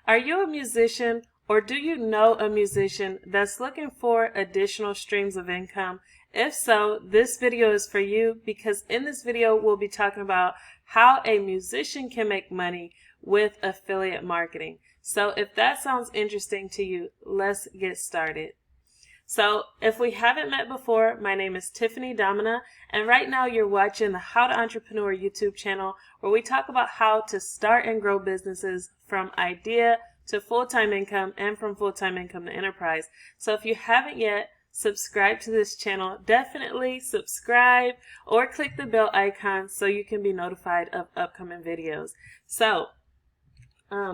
Are you a musician, or do you know a musician that's looking for additional streams of income? If so, this video is for you, because in this video we'll be talking about how a musician can make money with affiliate marketing. So if that sounds interesting to you, let's get started. So if we haven't met before, my name is Tiffany Domena, and right now you're watching the How to Entrepreneur YouTube channel, where we talk about how to start and grow businesses from idea to full-time income and from full-time income to enterprise. So if you haven't yet subscribed to this channel, definitely subscribe or click the bell icon so you can be notified of upcoming videos. So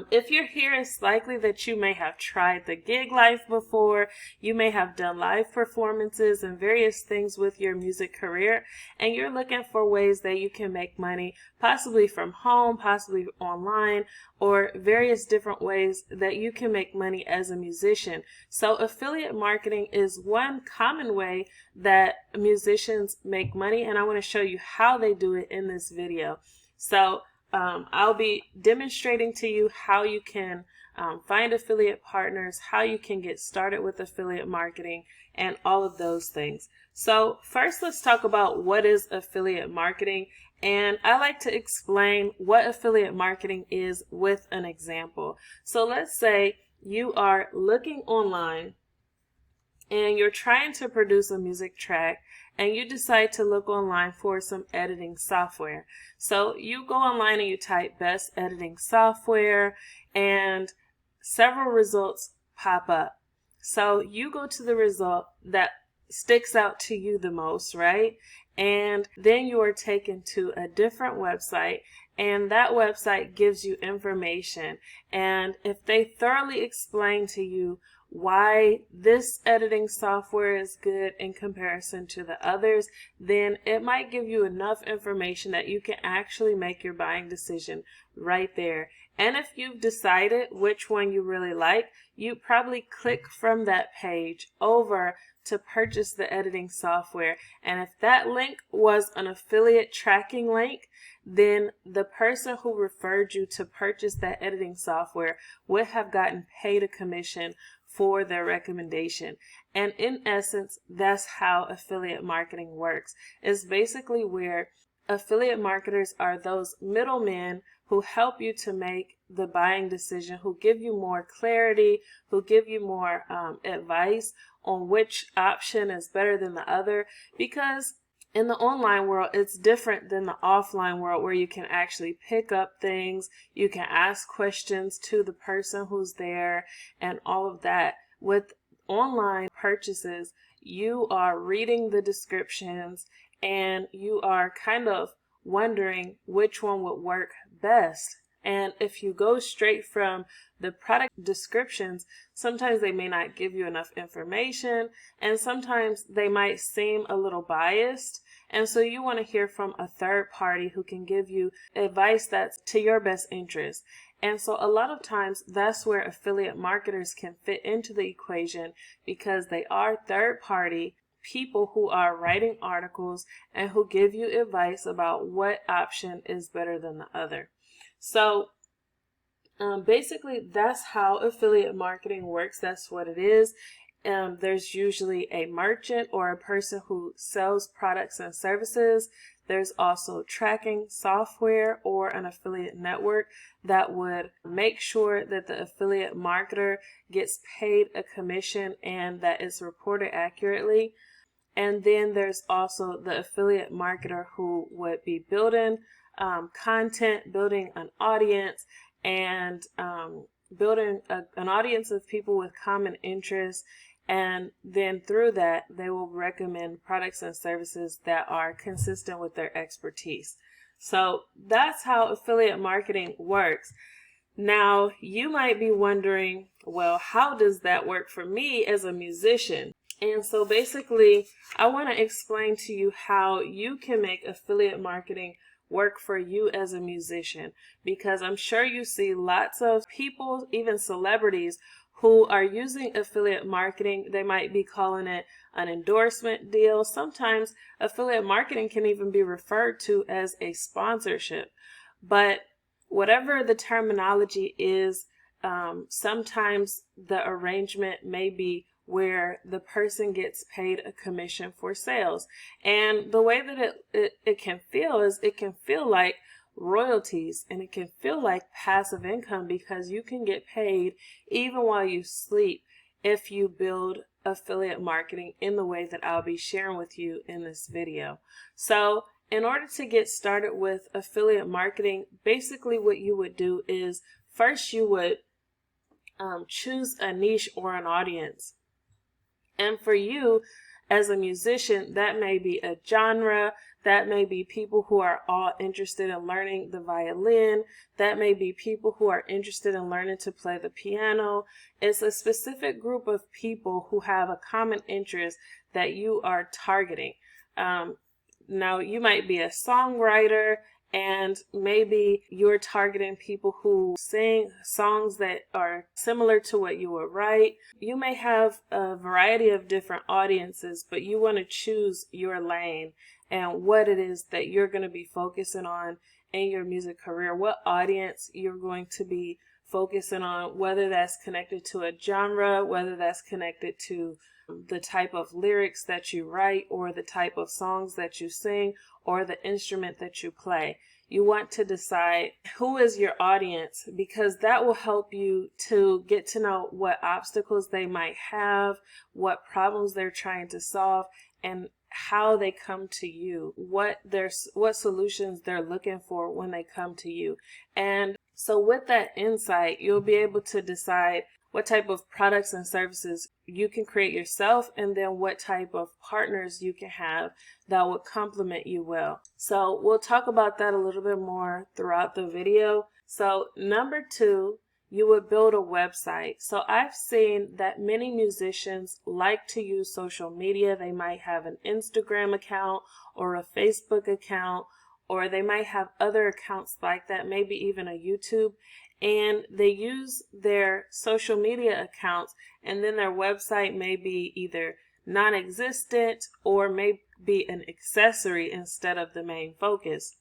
if you're here, it's likely that you may have tried the gig life before. You may have done live performances and various things with your music career, and you're looking for ways that you can make money, possibly from home, possibly online, or various different ways that you can make money as a musician. So affiliate marketing is one common way that musicians make money, and I want to show you how they do it in this video. So I'll be demonstrating to you how you can find affiliate partners, how you can get started with affiliate marketing, and all of those things. So first, let's talk about what is affiliate marketing. And I like to explain what affiliate marketing is with an example. So let's say you are looking online and you're trying to produce a music track, and you decide to look online for some editing software. So you go online and you type best editing software, and several results pop up. So you go to the result that sticks out to you the most, right? And then you are taken to a different website, and that website gives you information. And if they thoroughly explain to you why this editing software is good in comparison to the others, then it might give you enough information that you can actually make your buying decision right there. And if you've decided which one you really like, you probably click from that page over to purchase the editing software. And if that link was an affiliate tracking link, then the person who referred you to purchase that editing software would have gotten paid a commission for their recommendation. And in essence, that's how affiliate marketing works. It's basically where affiliate marketers are those middlemen who help you to make the buying decision, who give you more clarity, who give you more advice on which option is better than the other. Because in the online world, it's different than the offline world, where you can actually pick up things, you can ask questions to the person who's there, and all of that. With online purchases, you are reading the descriptions and you are kind of wondering which one would work best. And if you go straight from the product descriptions, sometimes they may not give you enough information, and sometimes they might seem a little biased. And so you want to hear from a third party who can give you advice that's to your best interest. And so a lot of times that's where affiliate marketers can fit into the equation, because they are third party people who are writing articles and who give you advice about what option is better than the other. So basically, that's how affiliate marketing works. That's what it is. There's usually a merchant or a person who sells products and services. There's also tracking software or an affiliate network that would make sure that the affiliate marketer gets paid a commission and that it's reported accurately. And then there's also the affiliate marketer who would be building content, building an audience, and building an audience of people with common interests. And then through that, they will recommend products and services that are consistent with their expertise. So that's how affiliate marketing works. Now, you might be wondering, well, how does that work for me as a musician? And so basically, I want to explain to you how you can make affiliate marketing work for you as a musician, because I'm sure you see lots of people, even celebrities, who are using affiliate marketing. They might be calling it an endorsement deal. Sometimes affiliate marketing can even be referred to as a sponsorship. But whatever the terminology is, sometimes the arrangement may be where the person gets paid a commission for sales. And the way that it can feel is it can feel like royalties, and it can feel like passive income, because you can get paid even while you sleep if you build affiliate marketing in the way that I'll be sharing with you in this video. So in order to get started with affiliate marketing, basically what you would do is first you would choose a niche or an audience. And for you as a musician, that may be a genre, that may be people who are all interested in learning the violin, that may be people who are interested in learning to play the piano. It's a specific group of people who have a common interest that you are targeting. Now, you might be a songwriter, and maybe you're targeting people who sing songs that are similar to what you would write. You may have a variety of different audiences, but you want to choose your lane and what it is that you're going to be focusing on in your music career, what audience you're going to be focusing on, whether that's connected to a genre, whether that's connected to the type of lyrics that you write, or the type of songs that you sing, or the instrument that you play. You want to decide who is your audience, because that will help you to get to know what obstacles they might have, what problems they're trying to solve, and how they come to you, what solutions they're looking for when they come to you. And so with that insight, you'll be able to decide what type of products and services you can create yourself, and then what type of partners you can have that would complement you well. So we'll talk about that a little bit more throughout the video. So number 2, you would build a website. So I've seen that many musicians like to use social media. They might have an Instagram account or a Facebook account, or they might have other accounts like that, maybe even a YouTube. And they use their social media accounts, and then their website may be either non-existent or may be an accessory instead of the main focus.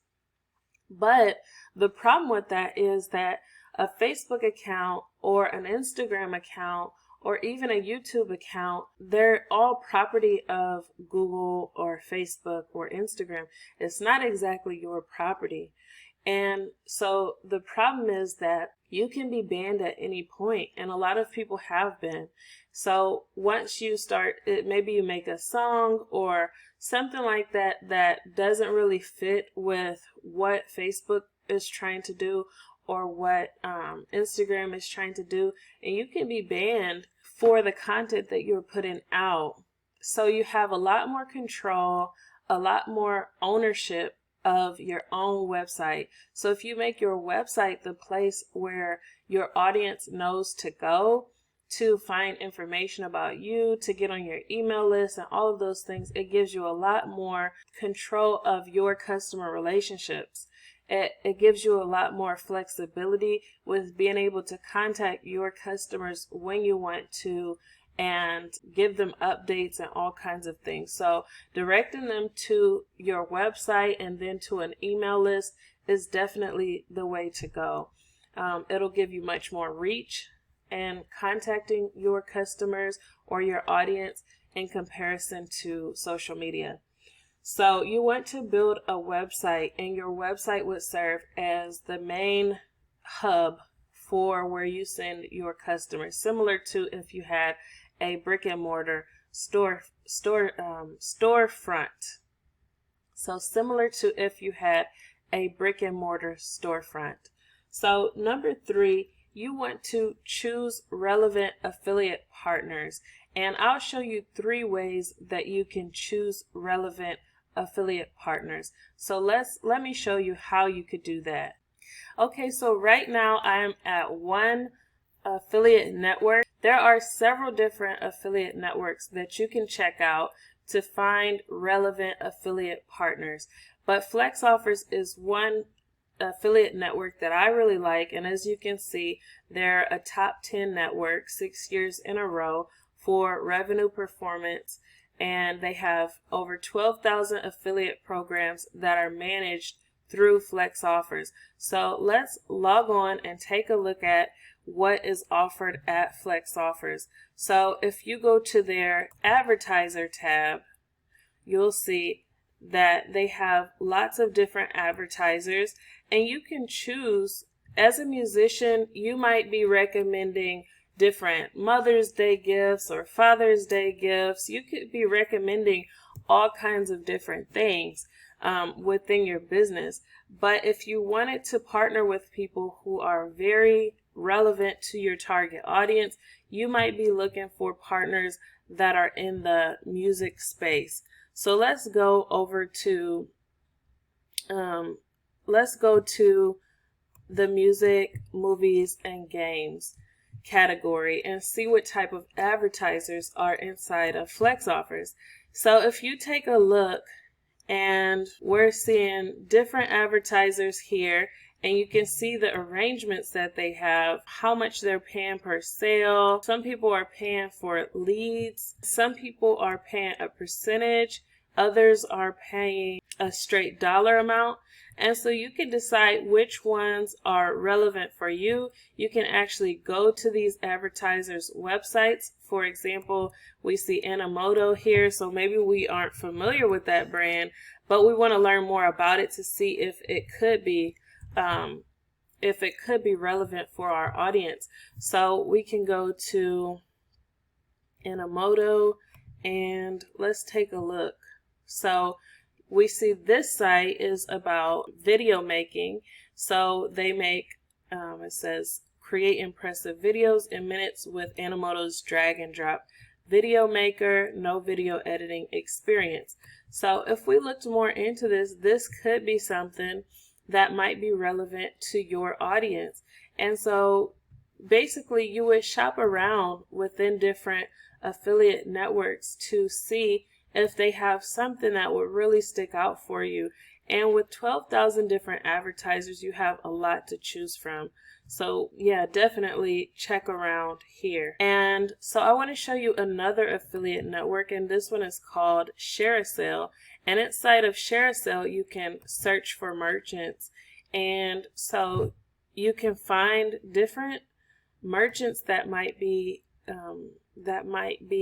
But the problem with that is that a Facebook account or an Instagram account or even a YouTube account, they're all property of Google or Facebook or Instagram. It's not exactly your property. And so the problem is that you can be banned at any point, and a lot of people have been. So once you start, maybe you make a song or something like that that doesn't really fit with what Facebook is trying to do or what Instagram is trying to do, and you can be banned for the content that you're putting out. So you have a lot more control, a lot more ownership of your own website. So if you make your website the place where your audience knows to go to find information about you, to get on your email list and all of those things, it gives you a lot more control of your customer relationships. It gives you a lot more flexibility with being able to contact your customers when you want to and give them updates and all kinds of things. So directing them to your website and then to an email list is definitely the way to go. It'll give you much more reach and contacting your customers or your audience in comparison to social media. So you want to build a website, and your website would serve as the main hub for where you send your customers, similar to if you had a brick and mortar storefront. So similar to if you had a brick and mortar storefront. So number 3, you want to choose relevant affiliate partners. And I'll show you 3 ways that you can choose relevant affiliate partners. So let me show you how you could do that. Okay, so right now I am at one affiliate network. There are several different affiliate networks that you can check out to find relevant affiliate partners. But Flex Offers is one affiliate network that I really like, and as you can see, they're a top 10 network 6 years in a row for revenue performance, and they have over 12,000 affiliate programs that are managed through Flex Offers. So let's log on and take a look at what is offered at Flex Offers. So if you go to their advertiser tab, you'll see that they have lots of different advertisers, and you can choose. As a musician, you might be recommending different Mother's Day gifts or Father's Day gifts. You could be recommending all kinds of different things within your business. But if you wanted to partner with people who are very relevant to your target audience, you might be looking for partners that are in the music space. So let's go over to the music, movies, and games category and see what type of advertisers are inside of Flex Offers. So if you take a look, and we're seeing different advertisers here, and you can see the arrangements that they have, how much they're paying per sale. Some people are paying for leads. Some people are paying a percentage. Others are paying a straight dollar amount. And so you can decide which ones are relevant for you. You can actually go to these advertisers' websites. For example, we see Enomoto here, so maybe we aren't familiar with that brand, but we want to learn more about it to see if it could be relevant for our audience. So we can go to Enomoto and let's take a look. So we see this site is about video making. So they make, it says, create impressive videos in minutes with Enomoto's drag and drop video maker, no video editing experience. So if we looked more into this, this could be something that might be relevant to your audience. And so basically you would shop around within different affiliate networks to see if they have something that would really stick out for you. And with 12,000 different advertisers, you have a lot to choose from. So yeah, definitely check around here. And so I want to show you another affiliate network, and this one is called ShareASale. And inside of ShareASale, you can search for merchants. And so you can find different merchants that might be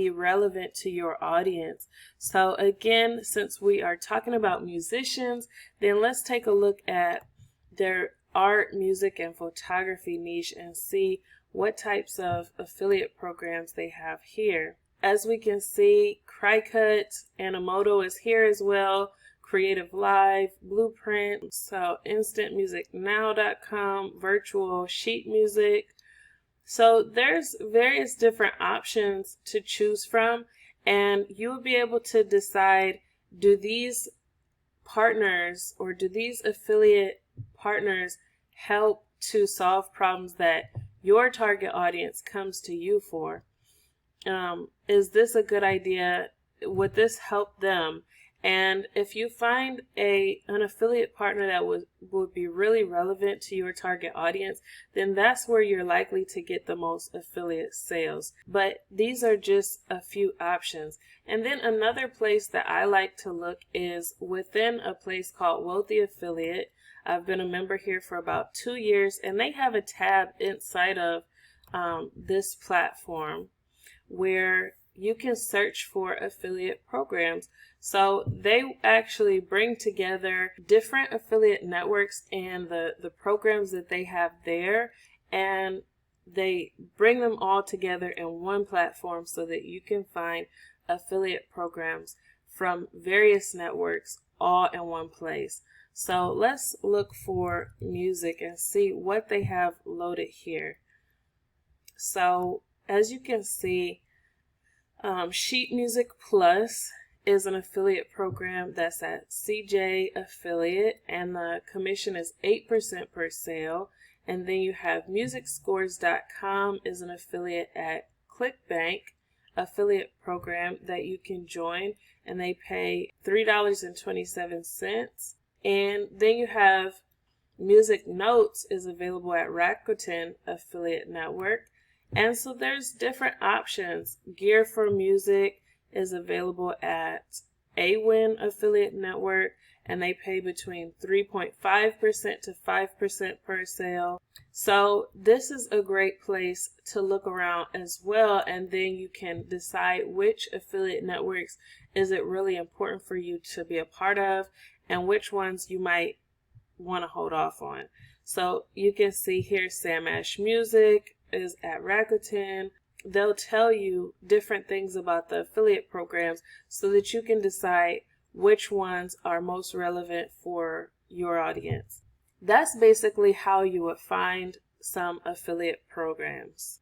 relevant to your audience. So again, since we are talking about musicians, then let's take a look at their art, music, and photography niche and see what types of affiliate programs they have here. As we can see, Cricut, Enomoto is here as well, Creative Live, Blueprint, so InstantMusicNow.com, Virtual Sheet Music. So there's various different options to choose from, and you will be able to decide, do these partners or do these affiliate partners help to solve problems that your target audience comes to you for? Is this a good idea? Would this help them? And if you find an affiliate partner that would be really relevant to your target audience, then that's where you're likely to get the most affiliate sales. But these are just a few options. And then another place that I like to look is within a place called Wealthy Affiliate. I've been a member here for about 2 years, and they have a tab inside of this platform where you can search for affiliate programs. So they actually bring together different affiliate networks and the programs that they have there, and they bring them all together in one platform so that you can find affiliate programs from various networks all in one place. So let's look for music and see what they have loaded here. So as you can see, Sheet Music Plus is an affiliate program that's at CJ Affiliate, and the commission is 8% per sale. And then you have MusicScores.com is an affiliate at ClickBank affiliate program that you can join, and they pay $3.27. And then you have Music Notes is available at Rakuten affiliate network. And so there's different options. Gear for Music is available at AWIN affiliate network, and they pay between 3.5% to 5% per sale. So this is a great place to look around as well, and then you can decide which affiliate networks is it really important for you to be a part of and which ones you might want to hold off on. So you can see here Sam Ash Music is at Rakuten. They'll tell you different things about the affiliate programs so that you can decide which ones are most relevant for your audience. That's basically how you would find some affiliate programs.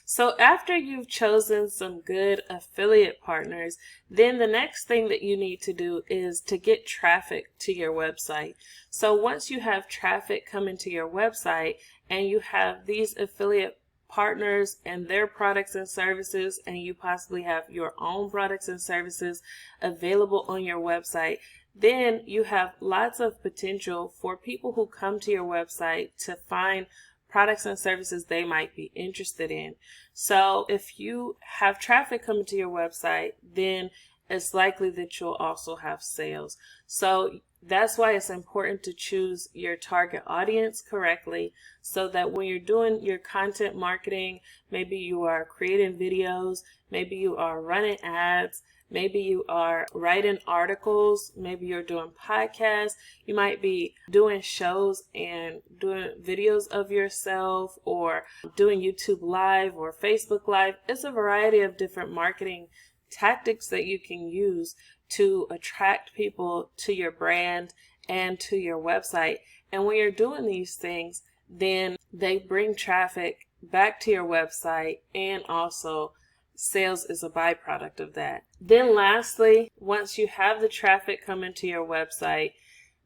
So after you've chosen some good affiliate partners, then the next thing that you need to do is to get traffic to your website. So once you have traffic coming to your website and you have these affiliate partners and their products and services, and you possibly have your own products and services available on your website, then you have lots of potential for people who come to your website to find products and services they might be interested in. So if you have traffic coming to your website, then it's likely that you'll also have sales. So that's why it's important to choose your target audience correctly, so that when you're doing your content marketing, maybe you are creating videos, maybe you are running ads, maybe you are writing articles, maybe you're doing podcasts, you might be doing shows and doing videos of yourself, or doing YouTube Live or Facebook Live. It's a variety of different marketing tactics that you can use to attract people to your brand and to your website. And when you're doing these things, then they bring traffic back to your website, and also sales is a byproduct of that. Then lastly, once you have the traffic coming to your website,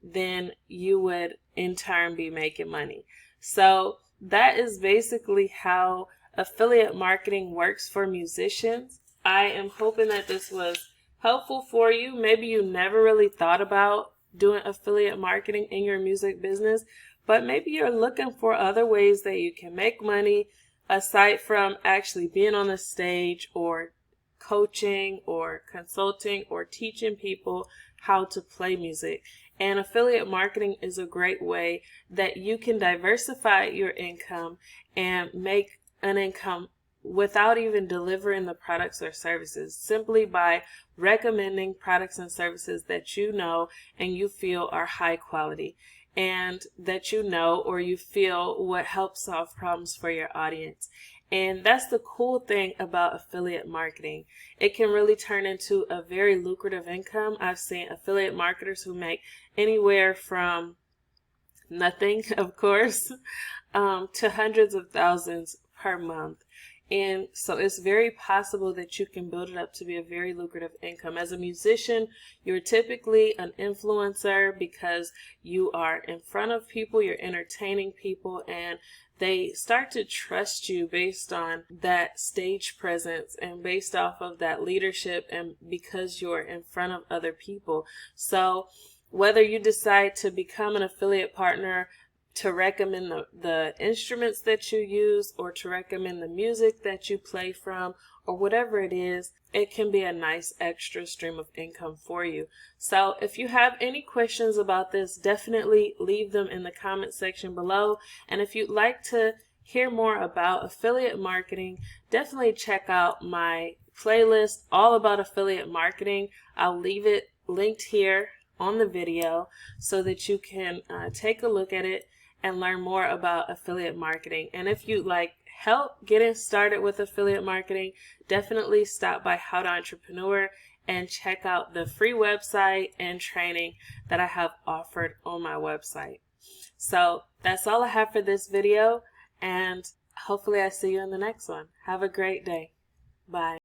then you would in turn be making money. So that is basically how affiliate marketing works for musicians. I am hoping that this was helpful for you. Maybe you never really thought about doing affiliate marketing in your music business, but maybe you're looking for other ways that you can make money aside from actually being on the stage or coaching or consulting or teaching people how to play music. And affiliate marketing is a great way that you can diversify your income and make an income without even delivering the products or services, simply by recommending products and services that you know and you feel are high quality, and that you know or you feel what helps solve problems for your audience. And that's the cool thing about affiliate marketing. It can really turn into a very lucrative income. I've seen affiliate marketers who make anywhere from nothing, of course, to hundreds of thousands per month. And so it's very possible that you can build it up to be a very lucrative income. As a musician, you're typically an influencer because you are in front of people, you're entertaining people, and they start to trust you based on that stage presence and based off of that leadership, and because you're in front of other people. So whether you decide to become an affiliate partner to recommend the instruments that you use, or to recommend the music that you play from, or whatever it is, it can be a nice extra stream of income for you. So if you have any questions about this, definitely leave them in the comment section below. And if you'd like to hear more about affiliate marketing, definitely check out my playlist all about affiliate marketing. I'll leave it linked here on the video so that you can take a look at it and learn more about affiliate marketing. And if you'd like help getting started with affiliate marketing, definitely stop by How to Entrepreneur and check out the free website and training that I have offered on my website. So that's all I have for this video, and hopefully I see you in the next one. Have a great day. Bye.